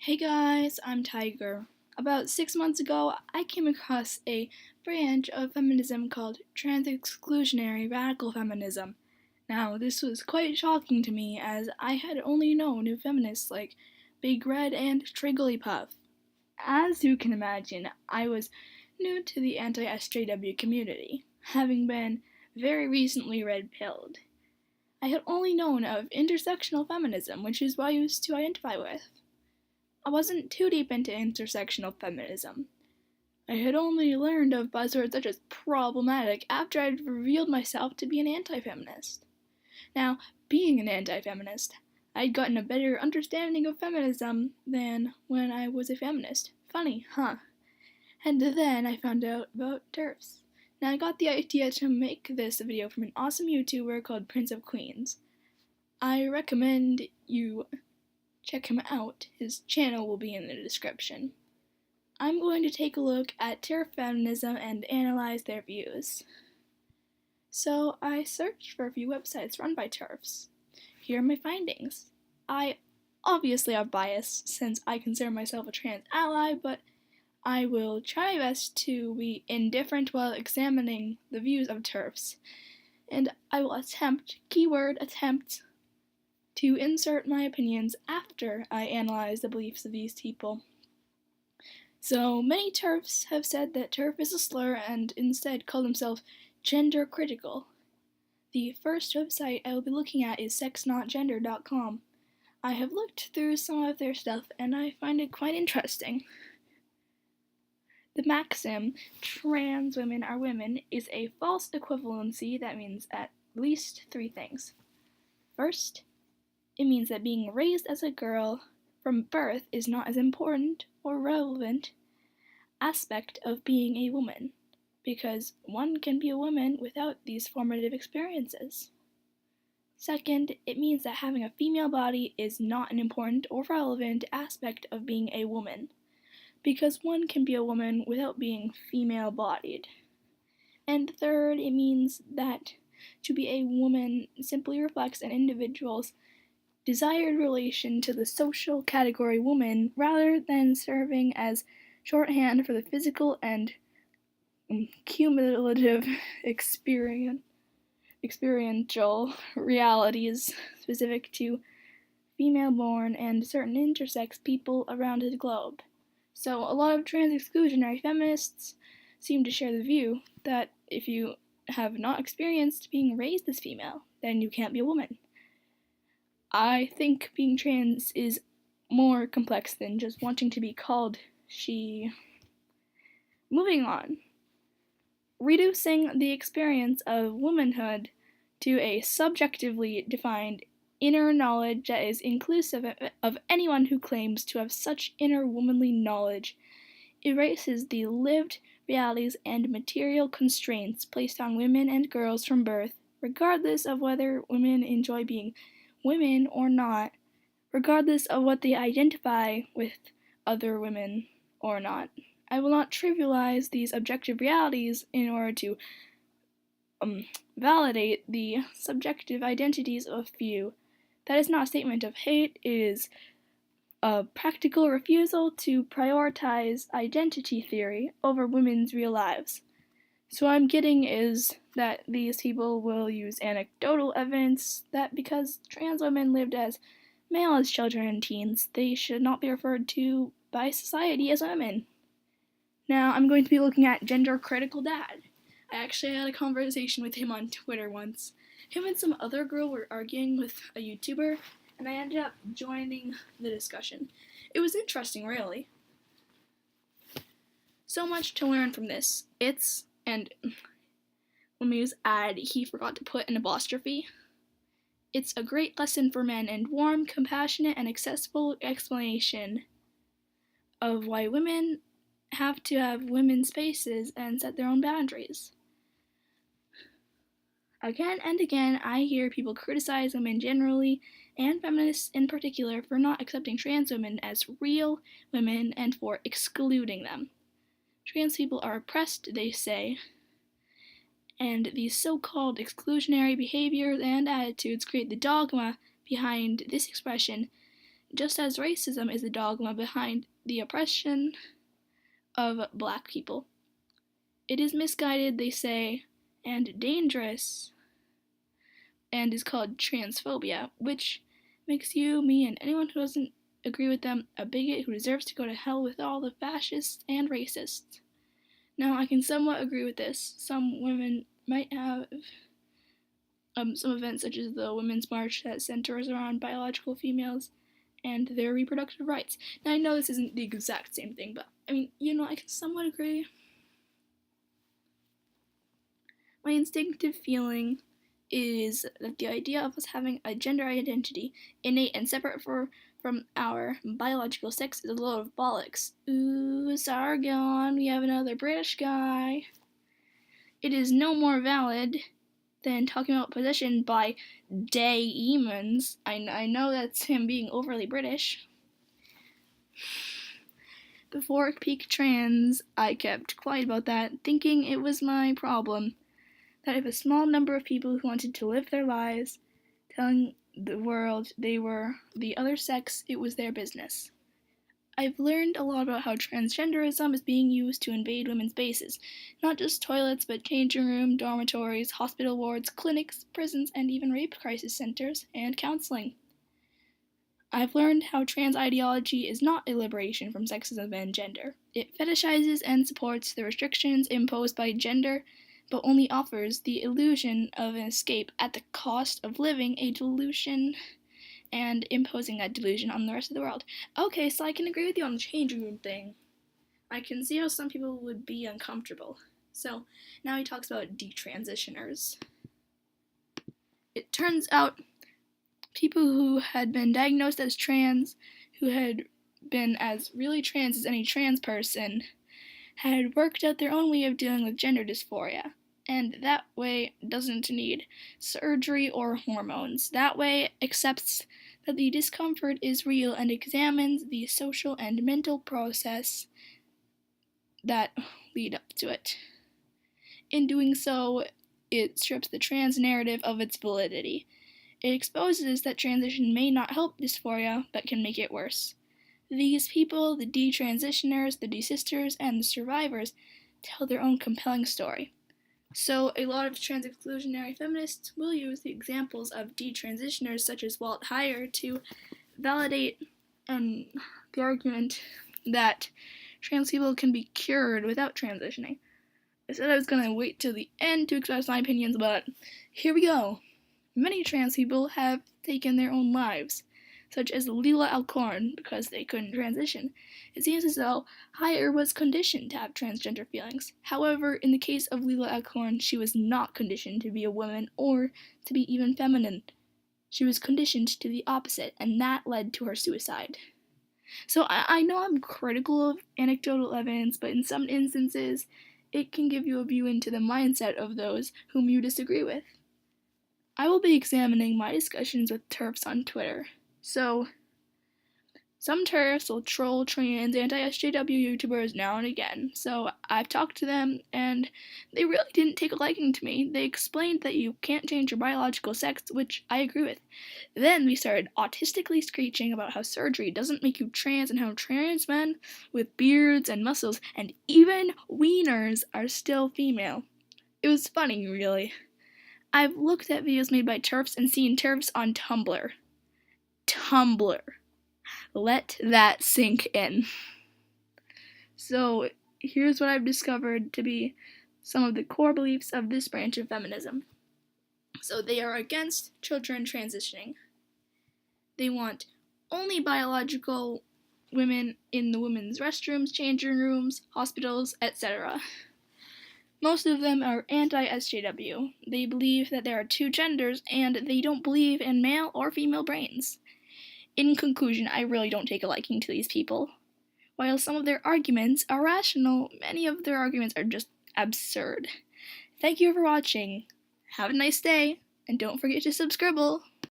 Hey guys, I'm Tiger. About 6 months ago, I came across a branch of feminism called trans-exclusionary radical feminism. Now, this was quite shocking to me as I had only known of feminists like Big Red and Trigglypuff. As you can imagine, I was new to the anti-SJW community, having been very recently red-pilled. I had only known of intersectional feminism, which is what I used to identify with. I wasn't too deep into intersectional feminism. I had only learned of buzzwords such as problematic after I'd revealed myself to be an anti-feminist. Now, being an anti-feminist, I'd gotten a better understanding of feminism than when I was a feminist. Funny, huh? And then I found out about TERFs. Now I got the idea to make this video from an awesome YouTuber called Prince of Queens. I recommend you check him out. His channel will be in the description. I'm going to take a look at TERF feminism and analyze their views. So I searched for a few websites run by TERFs. Here are my findings. I obviously have bias since I consider myself a trans ally, but I will try my best to be indifferent while examining the views of TERFs, and I will attempt, keyword attempt, to insert my opinions after I analyze the beliefs of these people. So many TERFs have said that TERF is a slur and instead call themselves gender critical. The first website I will be looking at is sexnotgender.com. I have looked through some of their stuff and I find it quite interesting. The maxim, trans women are women, is a false equivalency that means at least three things. First, it means that being raised as a girl from birth is not as important or relevant aspect of being a woman, because one can be a woman without these formative experiences. Second, it means that having a female body is not an important or relevant aspect of being a woman, because one can be a woman without being female-bodied. And third, it means that to be a woman simply reflects an individual's desired relation to the social category woman rather than serving as shorthand for the physical and cumulative experiential realities specific to female-born and certain intersex people around the globe. So a lot of trans-exclusionary feminists seem to share the view that if you have not experienced being raised as female, then you can't be a woman. I think being trans is more complex than just wanting to be called she. Moving on. Reducing the experience of womanhood to a subjectively defined inner knowledge that is inclusive of anyone who claims to have such inner womanly knowledge erases the lived realities and material constraints placed on women and girls from birth, regardless of whether women enjoy being women or not, regardless of what they identify with other women or not. I will not trivialize these objective realities in order to validate the subjective identities of few. That is not a statement of hate, it is a practical refusal to prioritize identity theory over women's real lives. So what I'm getting is that these people will use anecdotal evidence that because trans women lived as male as children and teens, they should not be referred to by society as women. Now I'm going to be looking at Gender Critical Dad. I actually had a conversation with him on Twitter once. Him and some other girl were arguing with a YouTuber, and I ended up joining the discussion. It was interesting, really. So much to learn from this. And let me just add, he forgot to put an apostrophe. It's a great lesson for men and warm, compassionate, and accessible explanation of why women have to have women's spaces and set their own boundaries. Again and again, I hear people criticize women generally, and feminists in particular, for not accepting trans women as real women and for excluding them. Trans people are oppressed, they say, and these so-called exclusionary behaviors and attitudes create the dogma behind this expression, just as racism is a dogma behind the oppression of black people. It is misguided, they say, and dangerous, and is called transphobia, which makes you, me, and anyone who doesn't agree with them a bigot who deserves to go to hell with all the fascists and racists. Now, I can somewhat agree with this. Some women might have some events such as the Women's March that centers around biological females and their reproductive rights. Now, I know this isn't the exact same thing, but I can somewhat agree. My instinctive feeling is that the idea of us having a gender identity, innate and separate from our biological sex, is a load of bollocks. Ooh, Sargon, we have another British guy. It is no more valid than talking about possession by demons. I know that's him being overly British. Before peak trans, I kept quiet about that, thinking it was my problem. That if a small number of people who wanted to live their lives telling the world they were the other sex, it was their business. I've learned a lot about how transgenderism is being used to invade women's bases, not just toilets, but changing room, dormitories, hospital wards, clinics, prisons, and even rape crisis centers, and counseling. I've learned how trans ideology is not a liberation from sexism and gender. It fetishizes and supports the restrictions imposed by gender, but only offers the illusion of an escape at the cost of living a delusion and imposing that delusion on the rest of the world. Okay, so I can agree with you on the changing room thing. I can see how some people would be uncomfortable. So, now he talks about detransitioners. It turns out people who had been diagnosed as trans, who had been as really trans as any trans person, had worked out their own way of dealing with gender dysphoria, and that way doesn't need surgery or hormones. That way accepts that the discomfort is real and examines the social and mental process that lead up to it. In doing so, it strips the trans narrative of its validity. It exposes that transition may not help dysphoria, but can make it worse. These people, the detransitioners, the desisters, and the survivors, tell their own compelling story. So a lot of trans-exclusionary feminists will use the examples of detransitioners such as Walt Heyer to validate the argument that trans people can be cured without transitioning. I said I was going to wait till the end to express my opinions, but here we go. Many trans people have taken their own lives, such as Leela Alcorn, because they couldn't transition. It seems as though Heyer was conditioned to have transgender feelings. However, in the case of Leela Alcorn, she was not conditioned to be a woman or to be even feminine. She was conditioned to the opposite, and that led to her suicide. So I know I'm critical of anecdotal evidence, but in some instances, it can give you a view into the mindset of those whom you disagree with. I will be examining my discussions with TERFs on Twitter. So, some TERFs will troll trans anti-SJW YouTubers now and again, so I've talked to them, and they really didn't take a liking to me. They explained that you can't change your biological sex, which I agree with. Then we started autistically screeching about how surgery doesn't make you trans, and how trans men with beards and muscles, and even wieners, are still female. It was funny, really. I've looked at videos made by TERFs and seen TERFs on Tumblr. Tumblr. Let that sink in. So, here's what I've discovered to be some of the core beliefs of this branch of feminism. So, they are against children transitioning. They want only biological women in the women's restrooms, changing rooms, hospitals, etc. Most of them are anti-SJW. They believe that there are two genders, and they don't believe in male or female brains. In conclusion, I really don't take a liking to these people. While some of their arguments are rational, many of their arguments are just absurd. Thank you for watching. Have a nice day, and don't forget to subscribe.